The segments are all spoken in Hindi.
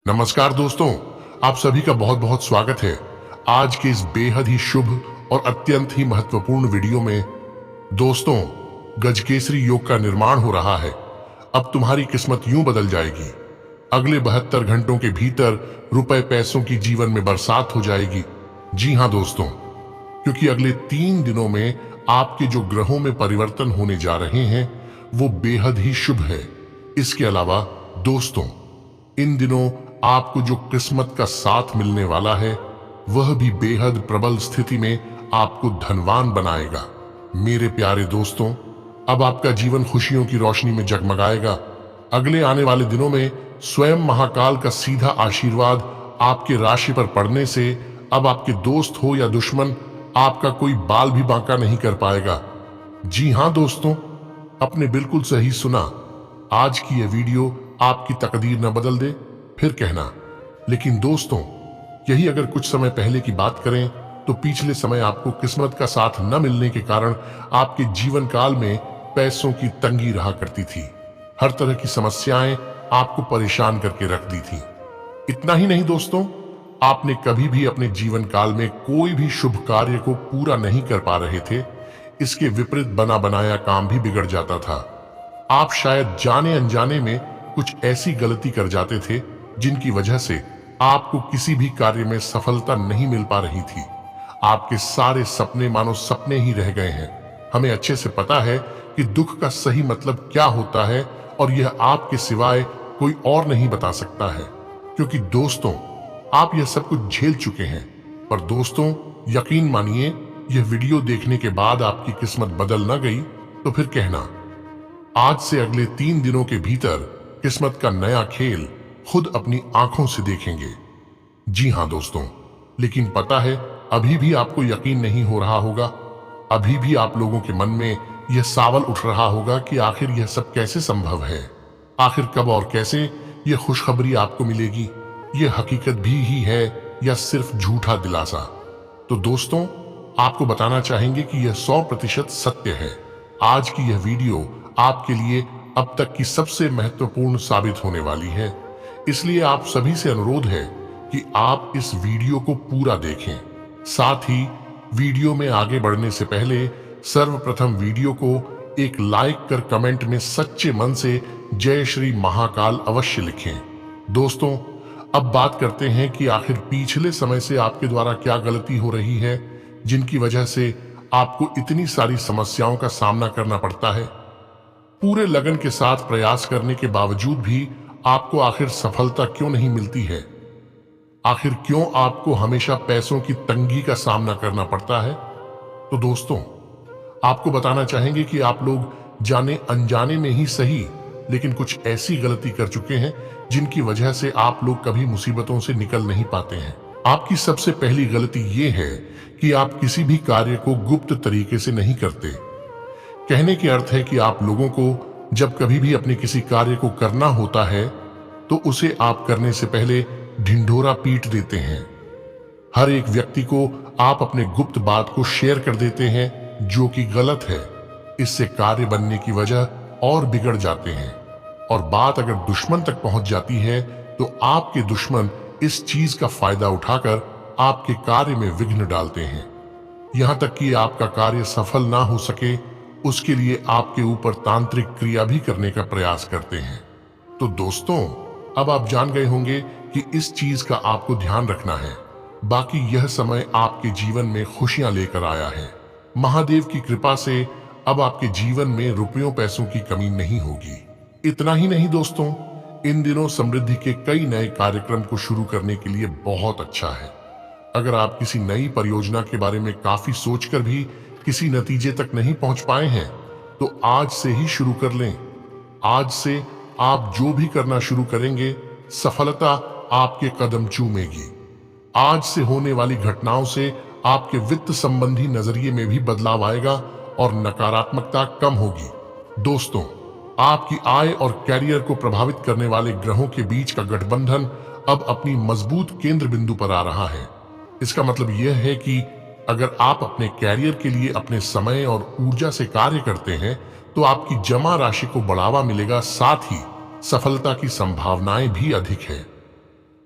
नमस्कार दोस्तों, आप सभी का बहुत बहुत स्वागत है आज के इस बेहद ही शुभ और अत्यंत ही महत्वपूर्ण वीडियो में। दोस्तों, गजकेसरी योग का निर्माण हो रहा है। अब तुम्हारी किस्मत यूं बदल जाएगी। अगले 72 घंटों के भीतर रुपए पैसों की जीवन में बरसात हो जाएगी। जी हाँ दोस्तों, क्योंकि अगले 3 दिनों में आपके जो ग्रहों में परिवर्तन होने जा रहे हैं वो बेहद ही शुभ है। इसके अलावा दोस्तों, इन दिनों आपको जो किस्मत का साथ मिलने वाला है वह भी बेहद प्रबल स्थिति में आपको धनवान बनाएगा। मेरे प्यारे दोस्तों, अब आपका जीवन खुशियों की रोशनी में जगमगाएगा। अगले आने वाले दिनों में स्वयं महाकाल का सीधा आशीर्वाद आपके राशि पर पड़ने से अब आपके दोस्त हो या दुश्मन, आपका कोई बाल भी बांका नहीं कर पाएगा। जी हां दोस्तों, आपने बिल्कुल सही सुना। आज की यह वीडियो आपकी तकदीर न बदल दे फिर कहना। लेकिन दोस्तों, यही अगर कुछ समय पहले की बात करें तो पिछले समय आपको किस्मत का साथ न मिलने के कारण आपके जीवन काल में पैसों की तंगी रहा करती थी। हर तरह की समस्याएं आपको परेशान करके रख दी थी। इतना ही नहीं दोस्तों, आपने कभी भी अपने जीवन काल में कोई भी शुभ कार्य को पूरा नहीं कर पा रहे थे। इसके विपरीत बना बनाया काम भी बिगड़ जाता था। आप शायद जाने अनजाने में कुछ ऐसी गलती कर जाते थे जिनकी वजह से आपको किसी भी कार्य में सफलता नहीं मिल पा रही थी। आपके सारे सपने मानो सपने ही रह गए हैं। हमें अच्छे से पता है कि दुख का सही मतलब क्या होता है और यह आपके सिवाय कोई और नहीं बता सकता है, क्योंकि दोस्तों आप यह सब कुछ झेल चुके हैं। पर दोस्तों, यकीन मानिए, यह वीडियो देखने के बाद आपकी किस्मत बदल न गई तो फिर कहना। आज से अगले 3 दिनों के भीतर किस्मत का नया खेल खुद अपनी आंखों से देखेंगे। जी हां दोस्तों, लेकिन पता है अभी भी आपको यकीन नहीं हो रहा होगा। अभी भी आप लोगों के मन में यह सवाल उठ रहा होगा कि आखिर यह सब कैसे संभव है। आखिर कब और कैसे यह खुशखबरी आपको मिलेगी। यह हकीकत भी ही है या सिर्फ झूठा दिलासा। तो दोस्तों, आपको बताना चाहेंगे कि यह 100% सत्य है। आज की यह वीडियो आपके लिए अब तक की सबसे महत्वपूर्ण साबित होने वाली है। इसलिए आप सभी से अनुरोध है कि आप इस वीडियो को पूरा देखें। साथ ही वीडियो में आगे बढ़ने से पहले सर्वप्रथम वीडियो को एक लाइक कर कमेंट में सच्चे मन से जय श्री महाकाल अवश्य लिखें। दोस्तों, अब बात करते हैं कि आखिर पिछले समय से आपके द्वारा क्या गलती हो रही है जिनकी वजह से आपको इतनी सारी समस्याओं का सामना करना पड़ता है। पूरे लगन के साथ प्रयास करने के बावजूद भी आपको आखिर सफलता क्यों नहीं मिलती है। आखिर क्यों आपको हमेशा पैसों की तंगी का सामना करना पड़ता है। तो दोस्तों, आपको बताना चाहेंगे कि आप लोग जाने अनजाने में ही सही, लेकिन कुछ ऐसी गलती कर चुके हैं जिनकी वजह से आप लोग कभी मुसीबतों से निकल नहीं पाते हैं। आपकी सबसे पहली गलती यह है कि आप किसी भी कार्य को गुप्त तरीके से नहीं करते। कहने के अर्थ है कि आप लोगों को जब कभी भी अपने किसी कार्य को करना होता है तो उसे आप करने से पहले ढिंढोरा पीट देते हैं। हर एक व्यक्ति को आप अपने गुप्त बात को शेयर कर देते हैं, जो कि गलत है। इससे कार्य बनने की वजह और बिगड़ जाते हैं और बात अगर दुश्मन तक पहुंच जाती है तो आपके दुश्मन इस चीज का फायदा उठाकर आपके कार्य में विघ्न डालते हैं। यहां तक कि आपका कार्य सफल ना हो सके उसके लिए आपके ऊपर तांत्रिक क्रिया भी करने का प्रयास करते हैं। तो दोस्तों, अब आप जान गए होंगे कि इस चीज का आपको ध्यान रखना है। बाकी यह समय आपके जीवन में खुशियां लेकर आया है। महादेव की कृपा से अब आपके जीवन में रुपयों पैसों की कमी नहीं होगी। इतना ही नहीं दोस्तों, इन दिनों समृद्धि के कई नए कार्यक्रम को शुरू करने के लिए बहुत अच्छा है। अगर आप किसी नई परियोजना के बारे में काफी सोचकर भी किसी नतीजे तक नहीं पहुंच पाए हैं तो आज से ही शुरू कर लें। आज से आप जो भी करना शुरू करेंगे सफलता आपके कदम चूमेगी। आज से होने वाली घटनाओं से आपके वित्त संबंधी नजरिए में भी बदलाव आएगा और नकारात्मकता कम होगी। दोस्तों, आपकी आय और कैरियर को प्रभावित करने वाले ग्रहों के बीच का गठबंधन अब अपनी मजबूत केंद्र बिंदु पर आ रहा है। इसका मतलब यह है कि अगर आप अपने कैरियर के लिए अपने समय और ऊर्जा से कार्य करते हैं तो आपकी जमा राशि को बढ़ावा मिलेगा, साथ ही सफलता की संभावनाएं भी अधिक है।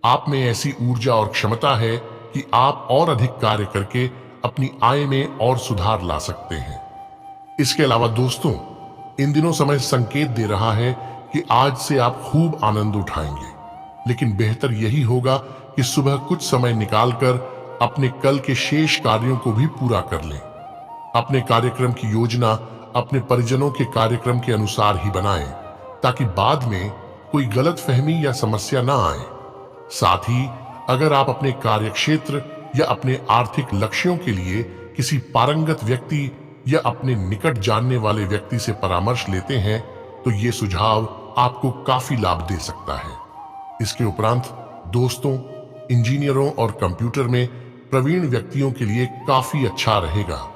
आप में ऐसी ऊर्जा और क्षमता है कि आप और अधिक कार्य करके अपनी आय में और सुधार ला सकते हैं। इसके अलावा दोस्तों, इन दिनों समय संकेत दे रहा है कि आज से आप खूब आनंद उठाएंगे, लेकिन बेहतर यही होगा कि सुबह कुछ समय निकालकर अपने कल के शेष कार्यों को भी पूरा कर लें। अपने कार्यक्रम की योजना अपने परिजनों के कार्यक्रम के अनुसार ही बनाएं, ताकि बाद में कोई गलतफहमी या समस्या ना आए। साथ ही अगर आप अपने कार्यक्षेत्र या अपने आर्थिक लक्ष्यों के लिए किसी पारंगत व्यक्ति या अपने निकट जानने वाले व्यक्ति से परामर्श लेते हैं, तो ये सुझाव आपको काफी लाभ दे सकता है। इसके उपरांत दोस्तों, इंजीनियरों और कंप्यूटर में प्रवीण व्यक्तियों के लिए काफी अच्छा रहेगा।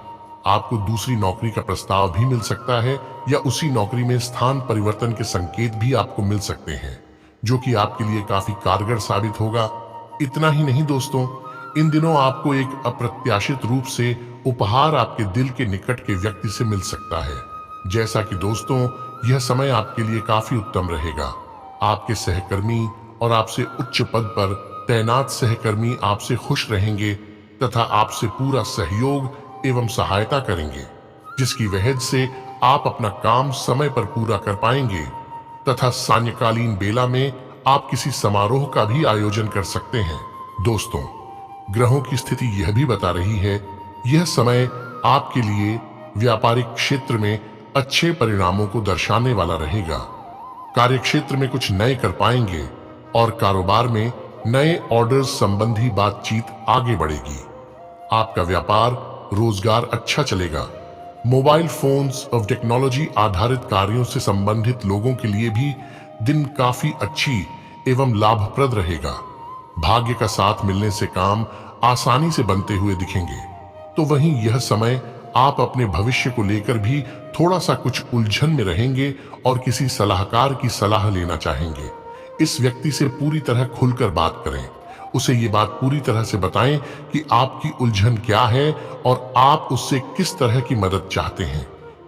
आपको दूसरी नौकरी का प्रस्ताव भी मिल सकता है या उसी नौकरी में स्थान परिवर्तन के संकेत भी आपको मिल सकते हैं, जो कि आपके लिए काफी कारगर साबित होगा। इतना ही नहीं दोस्तों, इन दिनों आपको एक अप्रत्याशित रूप से उपहार आपके दिल के निकट के व्यक्ति से मिल सकता है। जैसा कि दोस्तों, यह समय आपके लिए काफी उत्तम रहेगा। आपके सहकर्मी और आपसे उच्च पद पर तैनात सहकर्मी आपसे खुश रहेंगे तथा आपसे पूरा सहयोग एवं सहायता करेंगे, जिसकी वजह से आप अपना काम समय पर पूरा कर पाएंगे तथा सायंकालीन बेला में आप किसी समारोह का भी आयोजन कर सकते हैं। दोस्तों, ग्रहों की स्थिति यह भी बता रही है यह समय आपके लिए व्यापारिक क्षेत्र में अच्छे परिणामों को दर्शाने वाला रहेगा। कार्यक्षेत्र में कुछ नए कर पाएंगे और कारोबार में नए ऑर्डर्स संबंधी बातचीत आगे बढ़ेगी। आपका व्यापार रोजगार अच्छा चलेगा। मोबाइल फोन्स और टेक्नोलॉजी आधारित कार्यों से संबंधित लोगों के लिए भी दिन काफी अच्छी एवं लाभप्रद रहेगा। भाग्य का साथ मिलने से काम आसानी से बनते हुए दिखेंगे। तो वहीं यह समय आप अपने भविष्य को लेकर भी थोड़ा सा कुछ उलझन में रहेंगे और किसी सलाहकार की सलाह लेना चाहेंगे। इस व्यक्ति से पूरी तरह खुलकर बात करें। उसे ये बात पूरी तरह से बताएं कि आपकी उलझन क्या है और आप उससे किस तरह की मदद चाहते हैं।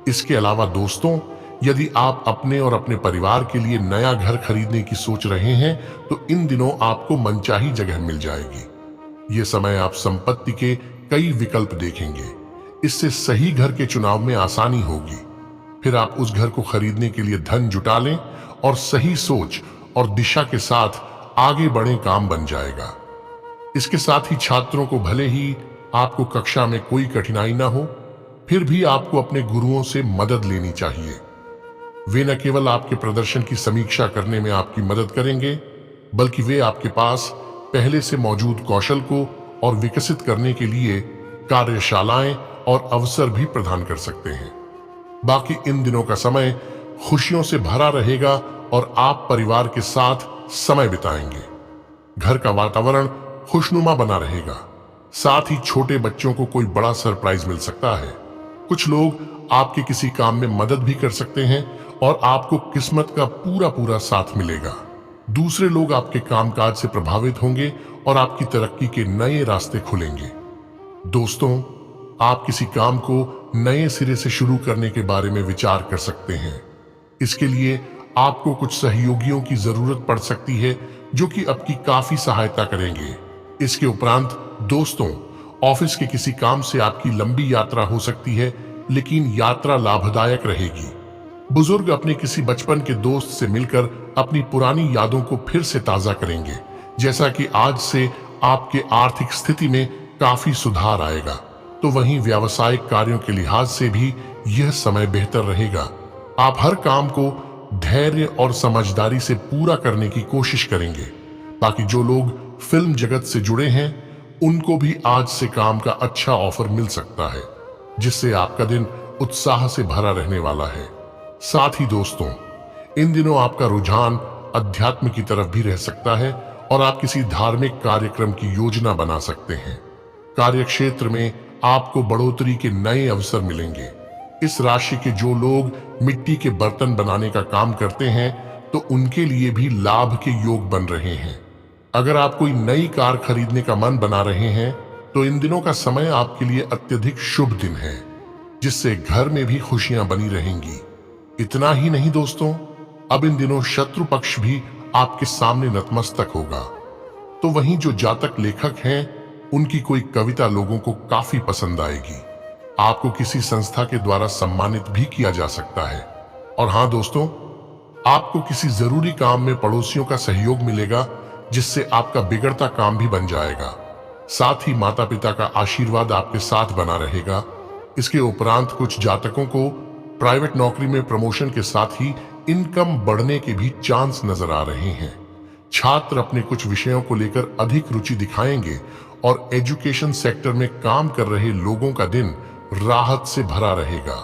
इसके अलावा दोस्तों, यदि आप अपने और अपने परिवार के लिए नया घर खरीदने की सोच रहे हैं, तो इन दिनों आपको मनचाही जगह मिल जाएगी। ये समय आप संपत्ति के कई विकल्प देखेंगे। इससे सही घर के चुनाव में आसानी होगी। फिर आप उस घर को खरीदने के लिए धन जुटा लें और सही सोच और दिशा के साथ आगे बढ़े, काम बन जाएगा। इसके साथ ही छात्रों को भले ही आपको कक्षा में कोई कठिनाई ना हो, फिर भी आपको अपने गुरुओं से मदद लेनी चाहिए। वे न केवल आपके प्रदर्शन की समीक्षा करने में आपकी मदद करेंगे, बल्कि वे आपके पास पहले से मौजूद कौशल को और विकसित करने के लिए कार्यशालाएं और अवसर भी प्रदान कर सकते हैं। बाकी इन दिनों का समय खुशियों से भरा रहेगा और आप परिवार के साथ समय बिताएंगे। घर का वातावरण खुशनुमा बना रहेगा। साथ ही छोटे बच्चों को कोई बड़ा सरप्राइज मिल सकता है। कुछ लोग आपके किसी काम में मदद भी कर सकते हैं और आपको किस्मत का पूरा पूरा साथ मिलेगा। दूसरे लोग आपके कामकाज से प्रभावित होंगे और आपकी तरक्की के नए रास्ते खुलेंगे। दोस्तों, आप किसी काम को नए सिरे से शुरू करने के बारे में विचार कर सकते हैं। इसके लिए आपको कुछ सहयोगियों की जरूरत पड़ सकती है, जो कि आपकी काफी सहायता करेंगे। इसके उपरांत दोस्तों, ऑफिस के किसी काम से आपकी लंबी यात्रा हो सकती है, लेकिन यात्रा लाभदायक रहेगी। बुजुर्ग अपने किसी बचपन के दोस्त से मिलकर अपनी पुरानी यादों को फिर से ताजा करेंगे, जैसा कि आज से आपके आर्थिक स्थिति में काफी सुधार आएगा। तो वहीं व्यावसायिक कार्यों के लिहाज से भी यह समय बेहतर रहेगा। आप हर काम को धैर्य और समझदारी से पूरा करने की कोशिश करेंगे। बाकी जो लोग फिल्म जगत से जुड़े हैं, उनको भी आज से काम का अच्छा ऑफर मिल सकता है, जिससे आपका दिन उत्साह से भरा रहने वाला है। साथ ही दोस्तों, इन दिनों आपका रुझान अध्यात्म की तरफ भी रह सकता है और आप किसी धार्मिक कार्यक्रम की योजना बना सकते हैं। कार्यक्षेत्र में आपको बढ़ोतरी के नए अवसर मिलेंगे। इस राशि के जो लोग मिट्टी के बर्तन बनाने का काम करते हैं, तो उनके लिए भी लाभ के योग बन रहे हैं। अगर आप कोई नई कार खरीदने का मन बना रहे हैं, तो इन दिनों का समय आपके लिए अत्यधिक शुभ दिन है, जिससे घर में भी खुशियां बनी रहेंगी। इतना ही नहीं दोस्तों, अब इन दिनों शत्रु पक्ष भी आपके सामने नतमस्तक होगा। तो वहीं जो जातक लेखक हैं उनकी कोई कविता लोगों को काफी पसंद आएगी। आपको किसी संस्था के द्वारा सम्मानित भी किया जा सकता है। और हाँ दोस्तों, आपको किसी जरूरी काम में पड़ोसियों का सहयोग मिलेगा, जिससे आपका बिगड़ता काम भी बन जाएगा। साथ ही माता पिता का आशीर्वाद आपके साथ बना रहेगा। इसके उपरांत कुछ जातकों को प्राइवेट नौकरी में प्रमोशन के साथ ही इनकम बढ़ने के भी चांस नजर आ रहे हैं। छात्र अपने कुछ विषयों को लेकर अधिक रुचि दिखाएंगे और एजुकेशन सेक्टर में काम कर रहे लोगों का दिन राहत से भरा रहेगा।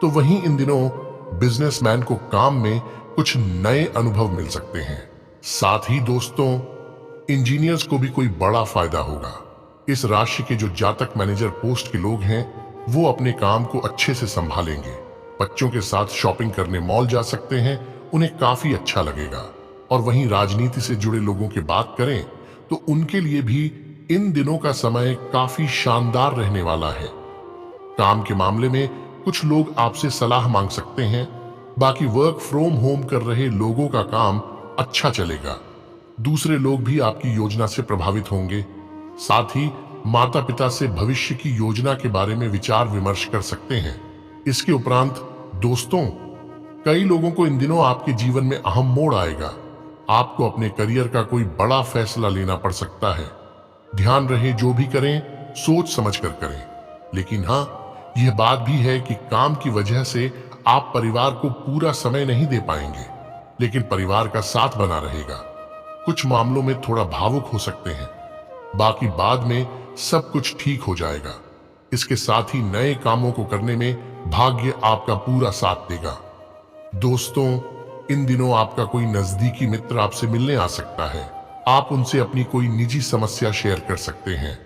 तो वहीं इन दिनों बिजनेसमैन को काम में कुछ नए अनुभव मिल सकते हैं। साथ ही दोस्तों, इंजीनियर्स को भी कोई बड़ा फायदा होगा। इस राशि के जो जातक मैनेजर पोस्ट के लोग हैं वो अपने काम को अच्छे से संभालेंगे। बच्चों के साथ शॉपिंग करने मॉल जा सकते हैं, उन्हें काफी अच्छा लगेगा। और वहीं राजनीति से जुड़े लोगों की बात करें तो उनके लिए भी इन दिनों का समय काफी शानदार रहने वाला है। काम के मामले में कुछ लोग आपसे सलाह मांग सकते हैं। बाकी वर्क फ्रॉम होम कर रहे लोगों का काम अच्छा चलेगा। दूसरे लोग भी आपकी योजना से प्रभावित होंगे। साथ ही माता पिता से भविष्य की योजना के बारे में विचार विमर्श कर सकते हैं। इसके उपरांत दोस्तों, कई लोगों को इन दिनों आपके जीवन में अहम मोड़ आएगा। आपको अपने करियर का कोई बड़ा फैसला लेना पड़ सकता है। ध्यान रहे जो भी करें सोच समझ कर करें। लेकिन हाँ, यह बात भी है कि काम की वजह से आप परिवार को पूरा समय नहीं दे पाएंगे, लेकिन परिवार का साथ बना रहेगा। कुछ मामलों में थोड़ा भावुक हो सकते हैं, बाकी बाद में सब कुछ ठीक हो जाएगा। इसके साथ ही नए कामों को करने में भाग्य आपका पूरा साथ देगा। दोस्तों, इन दिनों आपका कोई नजदीकी मित्र आपसे मिलने आ सकता है। आप उनसे अपनी कोई निजी समस्या शेयर कर सकते हैं।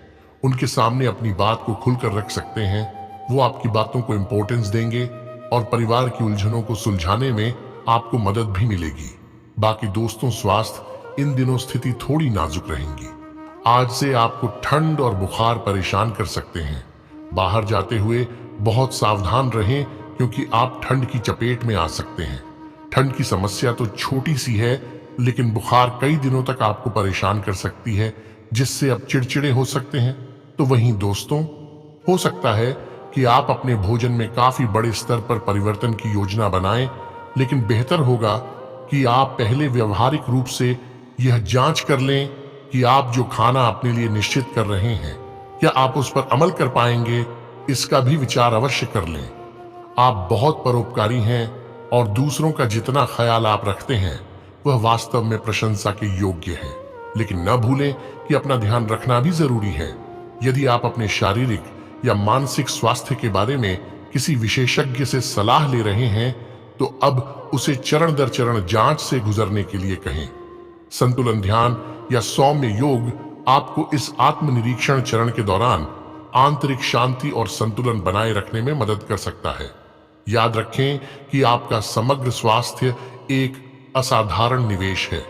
उनके सामने अपनी बात को खुलकर रख सकते हैं। वो आपकी बातों को इंपॉर्टेंस देंगे और परिवार की उलझनों को सुलझाने में आपको मदद भी मिलेगी। बाकी दोस्तों, स्वास्थ्य इन दिनों स्थिति थोड़ी नाजुक रहेंगी। आज से आपको ठंड और बुखार परेशान कर सकते हैं। बाहर जाते हुए बहुत सावधान रहें, क्योंकि आप ठंड की चपेट में आ सकते हैं। ठंड की समस्या तो छोटी सी है, लेकिन बुखार कई दिनों तक आपको परेशान कर सकती है, जिससे आप चिड़चिड़े हो सकते हैं। तो वहीं दोस्तों, हो सकता है कि आप अपने भोजन में काफी बड़े स्तर पर परिवर्तन की योजना बनाएं, लेकिन बेहतर होगा कि आप पहले व्यवहारिक रूप से यह जांच कर लें कि आप जो खाना अपने लिए निश्चित कर रहे हैं, क्या आप उस पर अमल कर पाएंगे। इसका भी विचार अवश्य कर लें। आप बहुत परोपकारी हैं और दूसरों का जितना ख्याल आप रखते हैं वह वास्तव में प्रशंसा के योग्य है। लेकिन न भूलें कि अपना ध्यान रखना भी जरूरी है। यदि आप अपने शारीरिक या मानसिक स्वास्थ्य के बारे में किसी विशेषज्ञ से सलाह ले रहे हैं, तो अब उसे चरण दर चरण जांच से गुजरने के लिए कहें। संतुलन ध्यान या सौम्य योग आपको इस आत्मनिरीक्षण चरण के दौरान आंतरिक शांति और संतुलन बनाए रखने में मदद कर सकता है। याद रखें कि आपका समग्र स्वास्थ्य एक असाधारण निवेश है।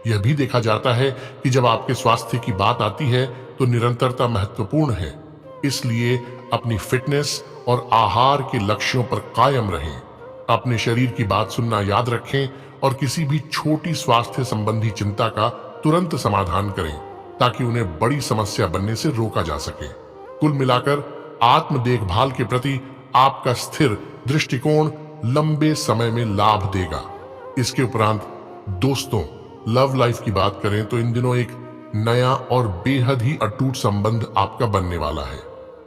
यह भी देखा जाता है कि जब आपके स्वास्थ्य की बात आती है तो निरंतरता महत्वपूर्ण है। इसलिए अपनी फिटनेस और आहार के लक्ष्यों पर कायम रहें। अपने शरीर की बात सुनना याद रखें और किसी भी छोटी स्वास्थ्य संबंधी चिंता का तुरंत समाधान करें, ताकि उन्हें बड़ी समस्या बनने से रोका जा सके। कुल मिलाकर आत्म देखभाल के प्रति आपका स्थिर दृष्टिकोण लंबे समय में लाभ देगा। इसके उपरांत दोस्तों, लव लाइफ की बात करें तो इन दिनों एक नया और बेहद ही अटूट संबंध आपका बनने वाला है।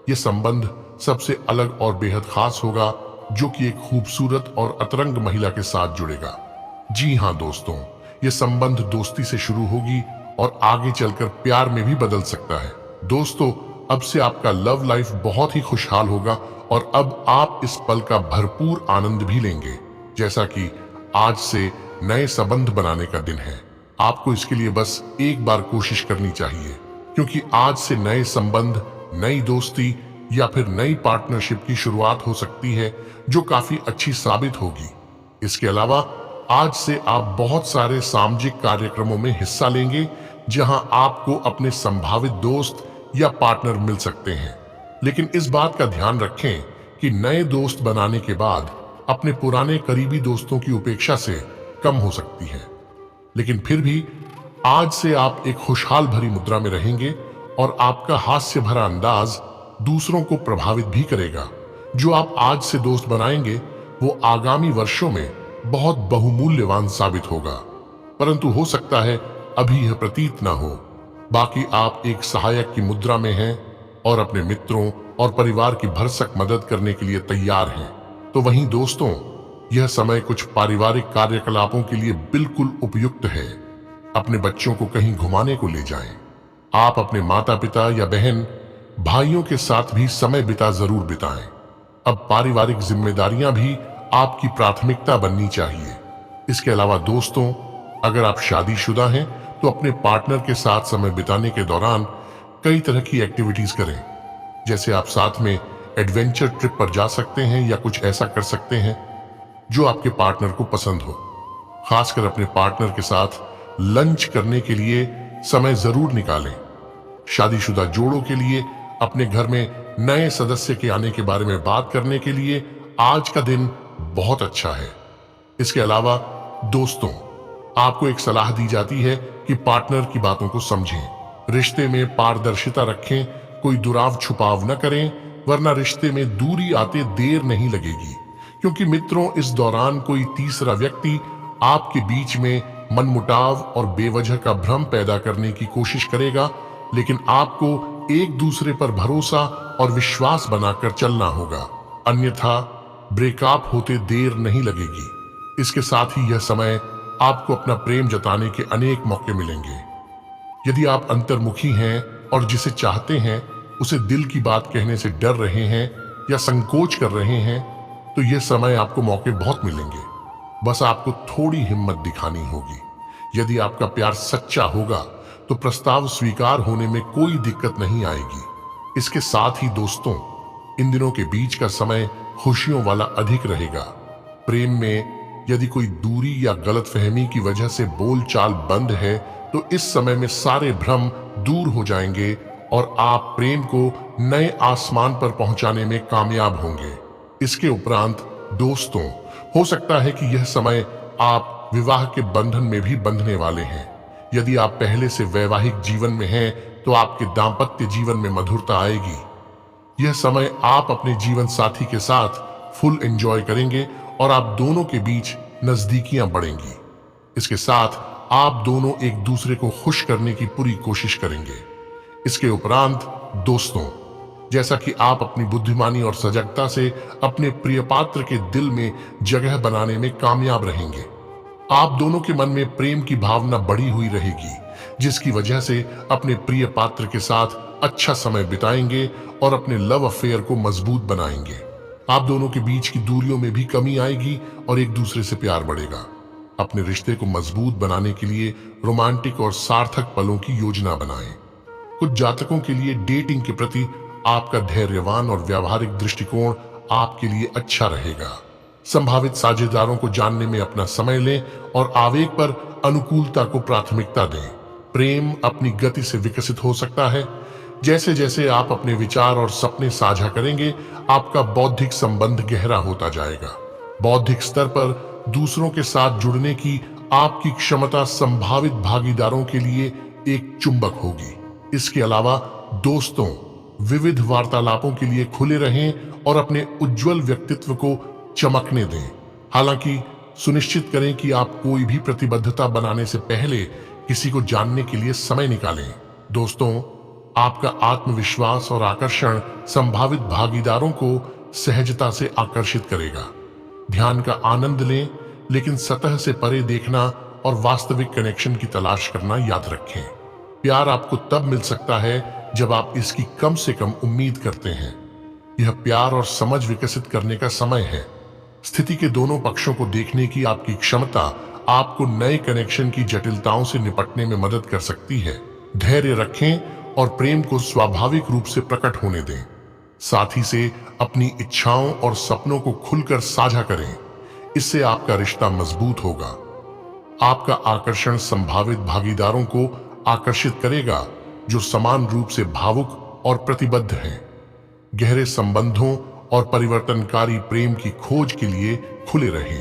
यह संबंध सबसे अलग और बेहद खास होगा, जो कि एक खूबसूरत और अतरंग महिला के साथ जुड़ेगा। जी हाँ दोस्तों, यह संबंध दोस्ती से शुरू होगी और आगे चलकर प्यार में भी बदल सकता है। दोस्तों, अब से आपका लव लाइफ बहुत ही खुशहाल होगा और अब आप इस पल का भरपूर आनंद भी लेंगे। जैसा कि आज से नए संबंध बनाने का दिन है, आपको इसके लिए बस एक बार कोशिश करनी चाहिए, क्योंकि आज से नए संबंध, नई दोस्ती या फिर नई पार्टनरशिप की शुरुआत हो सकती है, जो काफी अच्छी साबित होगी। इसके अलावा आज से आप बहुत सारे सामाजिक कार्यक्रमों में हिस्सा लेंगे, जहां आपको अपने संभावित दोस्त या पार्टनर मिल सकते हैं। लेकिन इस बात का ध्यान रखें कि नए दोस्त बनाने के बाद अपने पुराने करीबी दोस्तों की उपेक्षा से कम हो सकती है। लेकिन फिर भी आज से आप एक खुशहाल भरी मुद्रा में रहेंगे और आपका हास्य भरा अंदाज दूसरों को प्रभावित भी करेगा। जो आप आज से दोस्त बनाएंगे वो आगामी वर्षों में बहुत बहुमूल्यवान साबित होगा, परंतु हो सकता है अभी यह प्रतीत ना हो। बाकी आप एक सहायक की मुद्रा में हैं और अपने मित्रों और परिवार की भरसक मदद करने के लिए तैयार हैं। तो वहीं दोस्तों, यह समय कुछ पारिवारिक कार्यकलापों के लिए बिल्कुल उपयुक्त है। अपने बच्चों को कहीं घुमाने को ले जाएं। आप अपने माता पिता या बहन भाइयों के साथ भी समय जरूर बिताएं। अब पारिवारिक जिम्मेदारियां भी आपकी प्राथमिकता बननी चाहिए। इसके अलावा दोस्तों, अगर आप शादीशुदा हैं तो अपने पार्टनर के साथ समय बिताने के दौरान कई तरह की एक्टिविटीज करें। जैसे आप साथ में एडवेंचर ट्रिप पर जा सकते हैं या कुछ ऐसा कर सकते हैं जो आपके पार्टनर को पसंद हो। खासकर अपने पार्टनर के साथ लंच करने के लिए समय जरूर निकालें। शादीशुदा जोड़ों के लिए अपने घर में नए सदस्य के आने के बारे में बात करने के लिए आज का दिन बहुत अच्छा है। इसके अलावा दोस्तों, आपको एक सलाह दी जाती है कि पार्टनर की बातों को समझें। रिश्ते में पारदर्शिता रखें, कोई दुराव छुपाव न करें, वरना रिश्ते में दूरी आते देर नहीं लगेगी। क्योंकि मित्रों, इस दौरान कोई तीसरा व्यक्ति आपके बीच में मनमुटाव और बेवजह का भ्रम पैदा करने की कोशिश करेगा, लेकिन आपको एक दूसरे पर भरोसा और विश्वास बनाकर चलना होगा, अन्यथा ब्रेकअप होते देर नहीं लगेगी। इसके साथ ही यह समय आपको अपना प्रेम जताने के अनेक मौके मिलेंगे। यदि आप अंतर्मुखी हैं और जिसे चाहते हैं उसे दिल की बात कहने से डर रहे हैं या संकोच कर रहे हैं, तो यह समय आपको मौके बहुत मिलेंगे। बस आपको थोड़ी हिम्मत दिखानी होगी। यदि आपका प्यार सच्चा होगा तो प्रस्ताव स्वीकार होने में कोई दिक्कत नहीं आएगी। इसके साथ ही दोस्तों, इन दिनों के बीच का समय खुशियों वाला अधिक रहेगा। प्रेम में यदि कोई दूरी या गलतफहमी की वजह से बोलचाल बंद है तो इस समय में सारे भ्रम दूर हो जाएंगे और आप प्रेम को नए आसमान पर पहुंचाने में कामयाब होंगे। इसके उपरांत दोस्तों, हो सकता है कि यह समय आप विवाह के बंधन में भी बंधने वाले हैं। यदि आप पहले से वैवाहिक जीवन में हैं तो आपके दाम्पत्य जीवन में मधुरता आएगी। यह समय आप अपने जीवन साथी के साथ फुल एंजॉय करेंगे और आप दोनों के बीच नजदीकियां बढ़ेंगी। इसके साथ आप दोनों एक दूसरे को खुश करने की पूरी कोशिश करेंगे। इसके उपरांत दोस्तों, जैसा कि आप अपनी बुद्धिमानी और सजगता से अपने प्रिय पात्र के दिल में जगह बनाने में कामयाब रहेंगे। आप दोनों के मन में प्रेम की भावना बढ़ी हुई रहेगी, जिसकी वजह से अपने प्रिय पात्र के साथ अच्छा समय बिताएंगे और अपने लव अफेयर को मजबूत बनाएंगे। आप दोनों के बीच की दूरियों में भी कमी आएगी और एक दूसरे से प्यार बढ़ेगा। अपने रिश्ते को मजबूत बनाने के लिए रोमांटिक और सार्थक पलों की योजना बनाएं। कुछ जातकों के लिए डेटिंग के प्रति आपका धैर्यवान और व्यावहारिक दृष्टिकोण आपके लिए अच्छा रहेगा। संभावित साझेदारों को जानने में अपना समय लें और आवेग पर अनुकूलता को प्राथमिकता दें। प्रेम अपनी गति से विकसित हो सकता है। जैसे जैसे आप अपने विचार और सपने साझा करेंगे, आपका बौद्धिक संबंध गहरा होता जाएगा। बौद्धिक स्तर पर दूसरों के साथ जुड़ने की आपकी क्षमता संभावित भागीदारों के लिए एक चुंबक होगी। इसके अलावा दोस्तों, विविध वार्तालापों के लिए खुले रहें और अपने उज्जवल व्यक्तित्व को चमकने दें। हालांकि सुनिश्चित करें कि आप कोई भी प्रतिबद्धता बनाने से पहले किसी को जानने के लिए समय निकालें। दोस्तों, आपका आत्मविश्वास और आकर्षण संभावित भागीदारों को सहजता से आकर्षित करेगा। ध्यान का आनंद लें, लेकिन सतह से परे देखना और वास्तविक कनेक्शन की तलाश करना याद रखें। प्यार आपको तब मिल सकता है जब आप इसकी कम से कम उम्मीद करते हैं। यह प्यार और समझ विकसित करने का समय है। स्थिति के दोनों पक्षों को देखने की आपकी क्षमता आपको नए कनेक्शन की जटिलताओं से निपटने में मदद कर सकती है। धैर्य रखें और प्रेम को स्वाभाविक रूप से प्रकट होने दें। साथी से अपनी इच्छाओं और सपनों को खुलकर साझा करें। इससे आपका रिश्ता मजबूत होगा। आपका आकर्षण संभावित भागीदारों को आकर्षित करेगा जो समान रूप से भावुक और प्रतिबद्ध हैं। गहरे संबंधों और परिवर्तनकारी प्रेम की खोज के लिए खुले रहें।